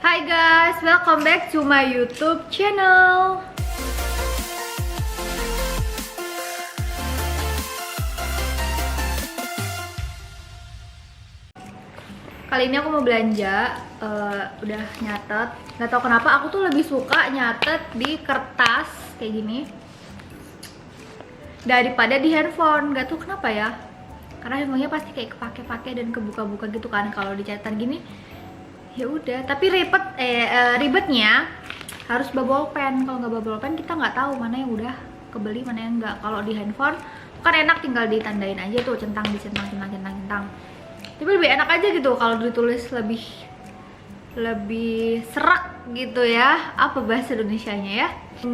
Hai guys, welcome back to my YouTube channel. Kali ini aku mau belanja, udah nyatet. Gak tau kenapa aku tuh lebih suka nyatet di kertas kayak gini daripada di handphone. Gak tau kenapa ya, karena handphonenya pasti kayak kepake-pake dan kebuka-buka gitu kan kalau di catatan gini. Ya udah, tapi ribetnya harus bawa bolpen. Kalau nggak bawa bolpen kita nggak tahu mana yang udah kebeli, mana yang nggak. Kalau di handphone kan enak, tinggal ditandain aja tuh, centang dicentang. Tapi lebih enak aja gitu kalau ditulis, lebih serak gitu ya. Apa bahasa Indonesianya ya?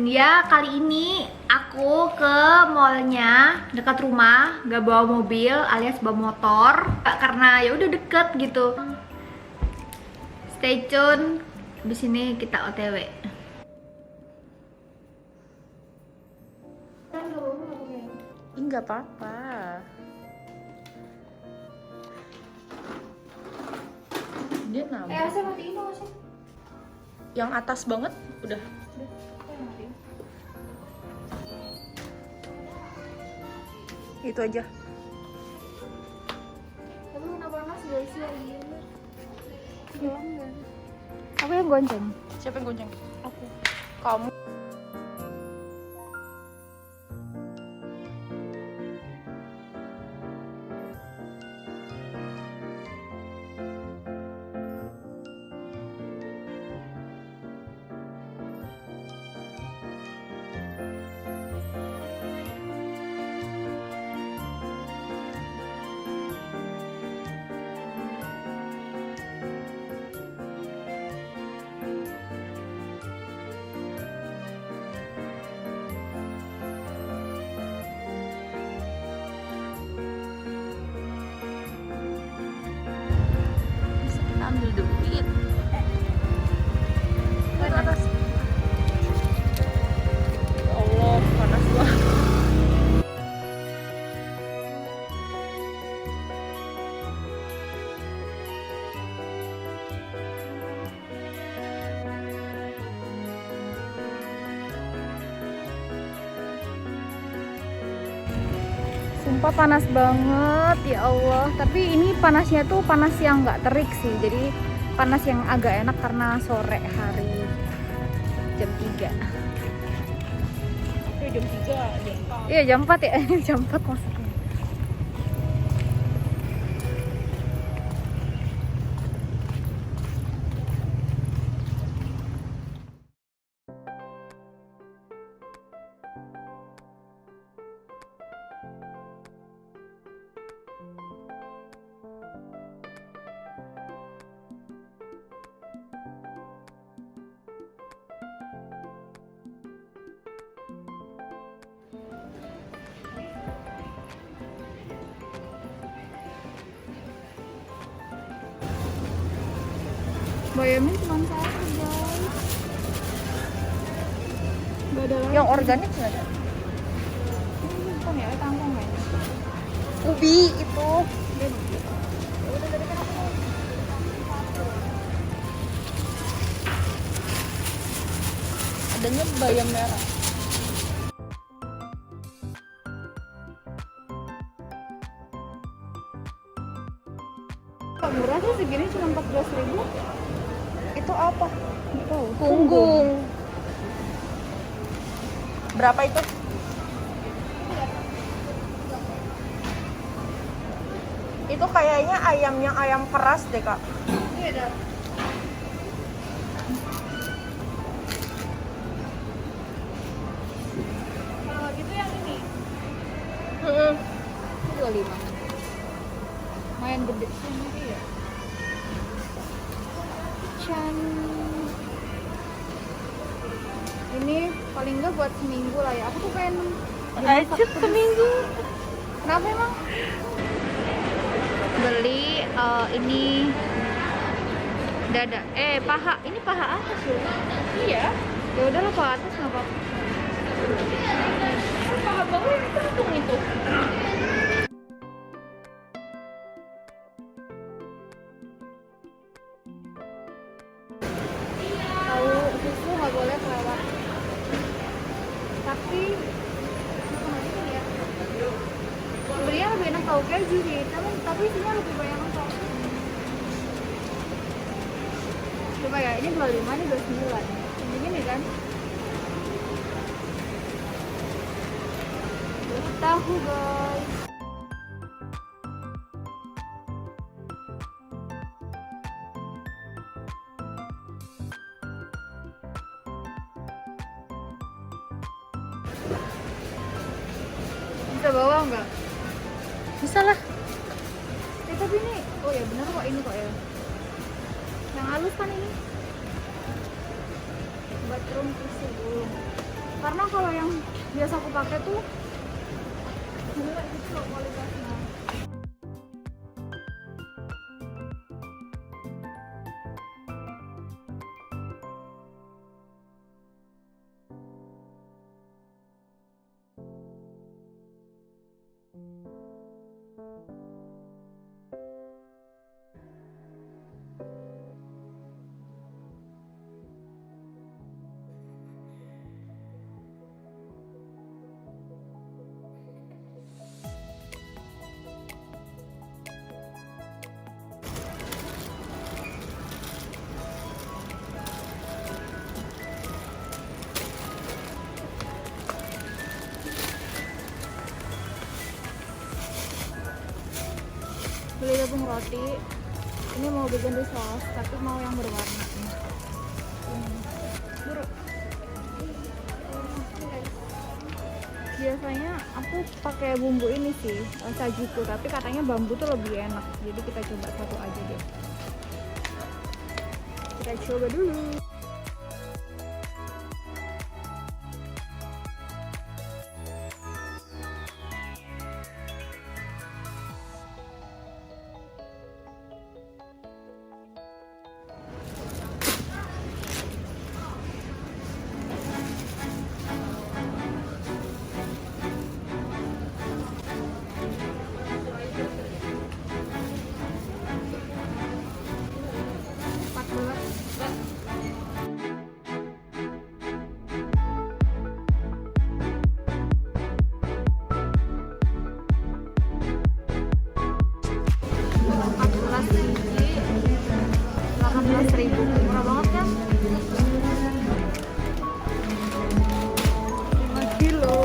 Ya, kali ini aku ke mallnya dekat rumah, nggak bawa mobil alias bawa motor karena ya udah deket gitu. Stay tune, habis ini kita OTW. Enggak apa-apa. Dia nambah. Saya matiin dong, Asya. Yang atas banget udah. Itu aja. Tapi kenapa mas guys ya ini? Aku yang gonceng. Siapa yang gonceng? Aku. Kamu. Bisa kita ambil duit. Ke atas. Ya Allah, panas banget. Sumpah panas banget ya Allah. Tapi ini panasnya tuh panas yang nggak terik sih. Jadi panas yang agak enak karena sore hari jam 3. Jam 3, jam 4. Iya jam 4 ya. Jam 4 maksudnya. Bayamnya cuma satu guys. Gak ada lagi. Yang organik nggak ada? Ini bukan ya, kangkung kayaknya. Ubi itu. Adanya bayam merah. Murah sih segini cuma 14.000. Itu apa? Oh, Punggung. Berapa itu? Itu kayaknya ayamnya ayam keras deh, Kak. Iya dah. Kalau gitu yang ini Heeh. 25. Lumayan gede sih ini ya. Can. Ini paling nggak buat seminggu lah ya. Aku tuh pengen Aja seminggu. Kenapa emang? Beli ini dada. Paha. Ini paha atas loh. Iya. Ya udahlah paha atas nggak apa-apa. Paha bawah yang terhitung itu. boleh kelewat. Tapi ya, sebenarnya lebih enak tahu keju sih, tapi isinya lebih banyak kok. Coba ya, ini 25, ini 29. Begini kan? Tahu guys. Bisa bawa nggak? Bisa lah. Tapi ini, oh ya benar kok ini kok ya. Yang halus kan ini. Bathroom tissue dulu. Karena kalau yang biasa aku pakai tuh jelek gitu loh kualitasnya. Beli tepung roti. Ini mau bikin di saus, tapi mau yang berwarna nih. Biasanya aku pakai bumbu ini sih, sajiku, tapi katanya bambu tuh lebih enak. Jadi kita coba satu aja deh. Kita coba dulu. Murah banget kan? 5 kilo.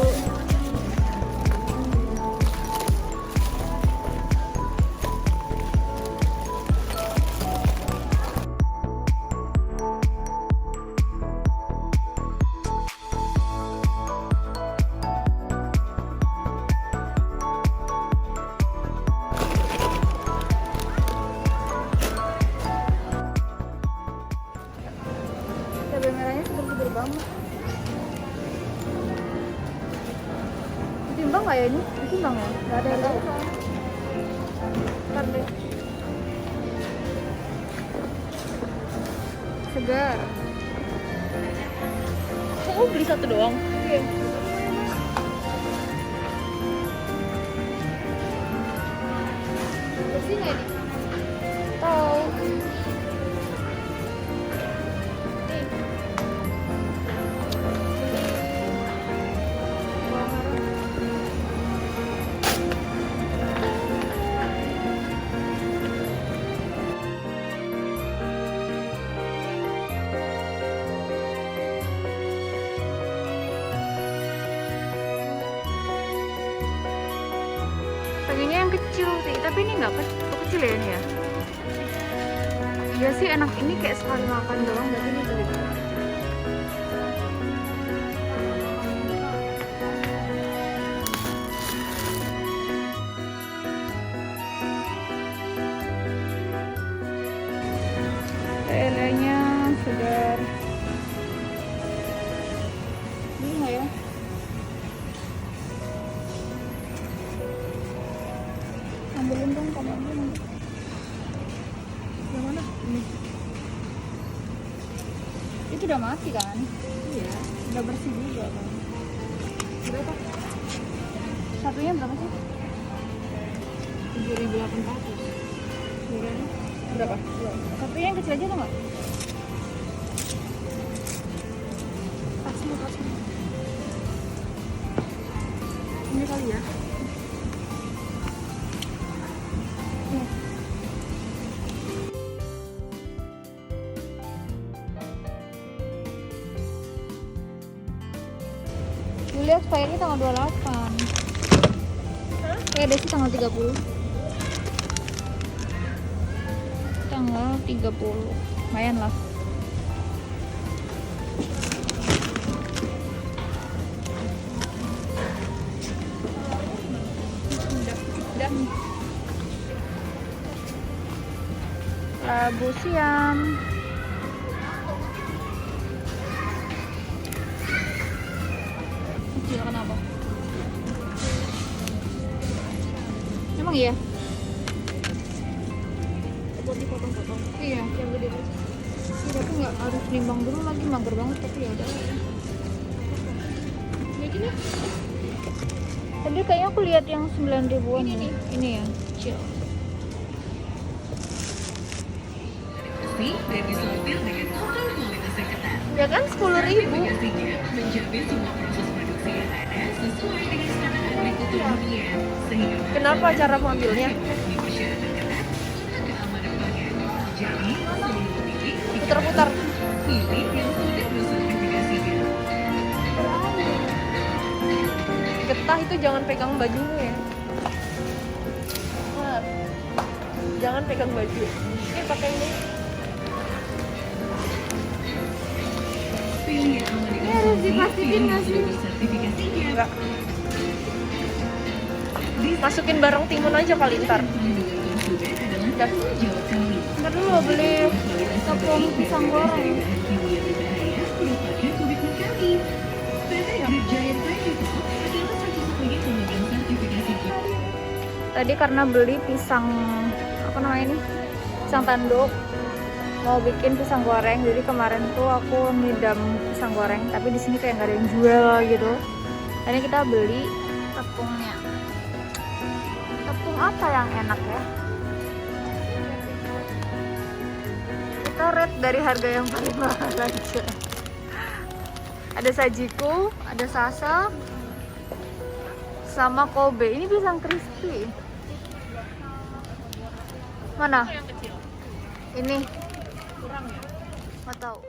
Cabai merahnya seger-seger banget. Ditimbang nggak ya ini? Ditimbang ya? Nggak ada yang tahu soalnya. Ntar deh. Segar. Kok beli satu doang? Iya. Bersih nggak ini? Tahu. Pengennya yang kecil sih, tapi ini nggak kecil ya ini ya. Iya sih enak, ini kayak sekali makan doang, berarti ini beli. Lelenya segar. Ini nggak ya? Ambilin dong kamarnya. Yang mana? Ini. Itu udah mati kan? Iya. Udah bersih juga kan? Berapa? Satunya berapa sih? 7.800. Berapa? Satunya yang kecil aja tuh nggak? kali ya. Julia expirednya tanggal 28. Ada sih tanggal 30. Tanggal 30. Lumayan lah. Udah. Labu siam. Gila kenapa? Emang iya? Potong-potong. Iya, yang gede aja. Iya, tapi nggak harus nimbang dulu lagi, mager banget tapi ya udah. Kayak gini. Tadi kayaknya aku lihat yang 9 ribuan ini nih. Ini ya, kecil. Ya kan 10.000. Kenapa cara mengambilnya? Putar-putar. Getah itu jangan pegang bajumu ya. Nah, jangan pegang baju. Ini pakai ini. Ini harus dipastikan nggak sih? Enggak. Masukin bareng timun aja kali ntar. Udah. Ntar dulu beli tepung pisang goreng. Tadi karena beli pisang apa namanya ini? Pisang tanduk. Mau bikin pisang goreng, jadi kemarin tuh aku ngidam pisang goreng, tapi di sini kayak nggak ada yang jual gitu. Ini kita beli tepungnya. Tepung apa yang enak ya? Kita rate dari harga yang paling mahal aja. Ada sajiku, ada sasa, sama Kobe. Ini pisang crispy. Mana? Ini. Kurang ya? Nggak tahu.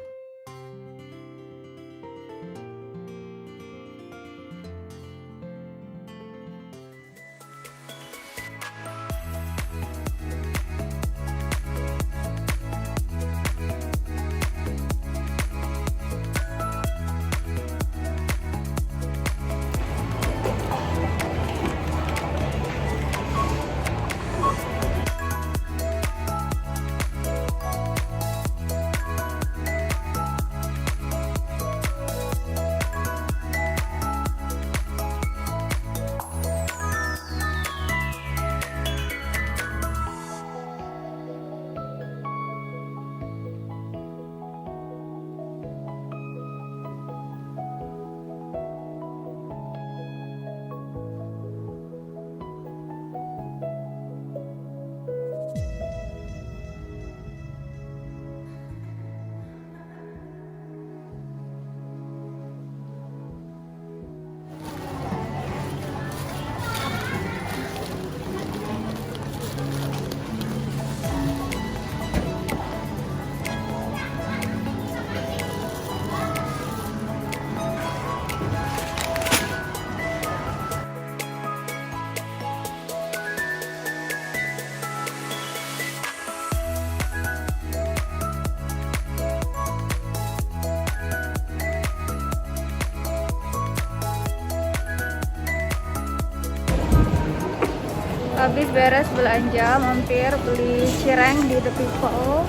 Habis beres belanja, mampir beli cireng di The People.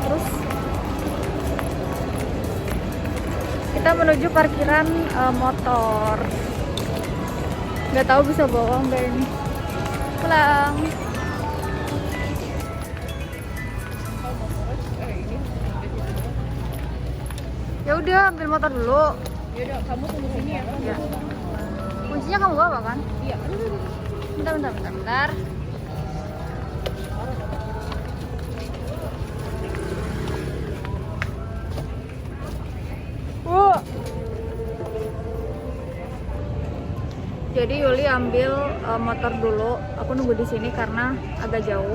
Terus kita menuju parkiran motor. Nggak tahu bisa bawa nggak ini. Pulang. Ya udah, ambil motor dulu. Ya udah, kamu tunggu sini ya. Ya. Kuncinya kamu bawa kan? Iya. Bentar. Jadi Yuli ambil motor dulu. Aku nunggu di sini karena agak jauh.